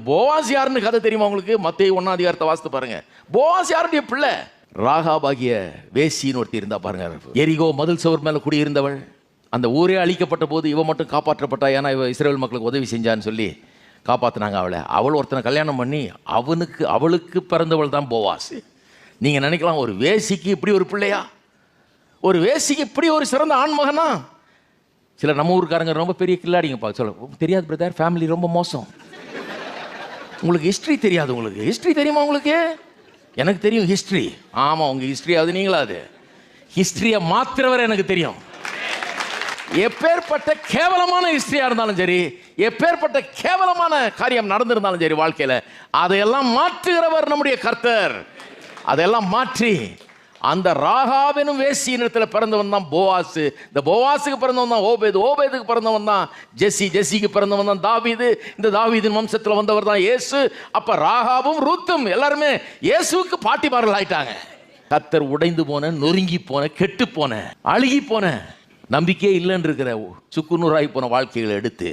Boaz யாருன்னு கதை தெரியுமா உங்களுக்கு? மத்தேயு 1ஆம் அதிகாரத்தை வாசித்து பாருங்க. போவாஸ் யாருடைய பிள்ளை? ராகாபாகிய வேசின்னு ஒருத்தி இருந்தா பாருங்க. எரிகோ மதில் சுவர் மேல குடியிருந்தவள். அந்த ஊரே அழிக்கப்பட்ட போது இவ மட்டும் காப்பாற்றப்பட்டா. ஏன்னா இவ இஸ்ரவேல் மக்களுக்கு உதவி செஞ்சான்னு சொல்லி காப்பாற்றினாங்க அவளை. அவள் ஒருத்தனை கல்யாணம் பண்ணி அவளுக்கு பிறந்தவள் தான் போவாஸ். நீங்கள் நினைக்கலாம், ஒரு வேசிக்கு இப்படி ஒரு பிள்ளையா? ஒரு வேசிக்கு இப்படி ஒரு சிறந்த ஆண்மகனா? சில நம்ம ஊருக்காரங்க ரொம்ப பெரிய கில்லாடிங்க சொல்ல தெரியாது பிரதர், ஃபேமிலி ரொம்ப மோசம். உங்களுக்கு ஹிஸ்ட்ரி தெரியாது. உங்களுக்கு ஹிஸ்ட்ரி தெரியுமா? உங்களுக்கு எனக்கு தெரியும் ஹிஸ்ட்ரி. ஆமாம், உங்கள் ஹிஸ்ட்ரி அது நீங்களா? அது ஹிஸ்ட்ரியை மாத்திரவரை எனக்கு தெரியும். எப்பேற்பட்ட கேவலமான ஹிஸ்டரியா இருந்தாலும் சரி, எப்பேற்பட்ட கேவலமான காரியம் நடந்திருந்தாலும் சரி வாழ்க்கையில், அதையெல்லாம் மாற்றுகிறவர் நம்முடைய கர்த்தர். அதையெல்லாம் மாற்றி அந்த ராகாவினும் வேசியினத்தில் பிறந்தவன் தான் போவாஸ். இந்த போவாஸுக்கு பிறந்தவன் தான் ஓபேது. ஓபேதுக்கு பிறந்தவன் தான் ஜெஸ்ஸி. ஜெஸ்ஸிக்கு பிறந்தவன் தான் தாவீது. இந்த தாவீதின் வம்சத்தில் வந்தவர் தான் இயேசு. அப்போ ராகாவும் ரூத்தும் எல்லாருமே இயேசுவுக்கு பாட்டிமார்கள் ஆயிட்டாங்க. கர்த்தர் உடைந்து போன, நொறுங்கி போன, கெட்டு போன, அழுகி போன, நம்பிக்கையே இல்லைன்னு இருக்கிற சுக்குநூறாகி போன வாழ்க்கைகளை எடுத்து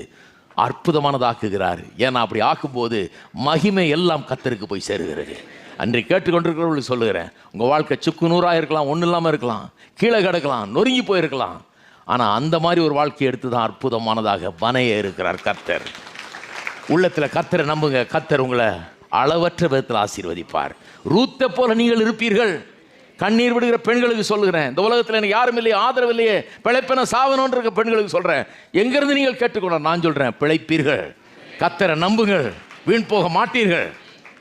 அற்புதமானதாக்குகிறார். ஏன்னா அப்படி ஆக்கும்போது மகிமை எல்லாம் கர்த்தருக்கு போய் சேருகிறது. அன்றைக்கு கேட்டுக்கொண்டிருக்கிறவர்களுக்கு சொல்லுகிறேன், உங்கள் வாழ்க்கை சுக்குநூறாக இருக்கலாம், ஒன்றும் இல்லாமல் இருக்கலாம், கீழே கிடக்கலாம், நொறுங்கி போயிருக்கலாம். ஆனால் அந்த மாதிரி ஒரு வாழ்க்கையை எடுத்து தான் அற்புதமானதாக வனைய இருக்கிறார் கர்த்தர். உள்ளத்தில் கர்த்தரை நம்புங்க. கர்த்தர் உங்களை அளவற்ற விதத்தில் ஆசீர்வதிப்பார். ரூத்தை போல நீங்கள் இருப்பீர்கள். கண்ணீர் விடுகிற பெண்களுக்கு சொல்லுகிறேன், இந்த உலகத்தில் எனக்கு யாரும் இல்லையே, ஆதரவு இல்லையே, பிழைப்பென சாவனோன்ற இருக்க பெண்களுக்கு சொல்கிறேன், எங்கேருந்து நீங்கள் கேட்டுக்கொள்ள நான் சொல்கிறேன், பிழைப்பீர்கள். கர்த்தரை நம்புங்கள், வீண் போக மாட்டீர்கள்.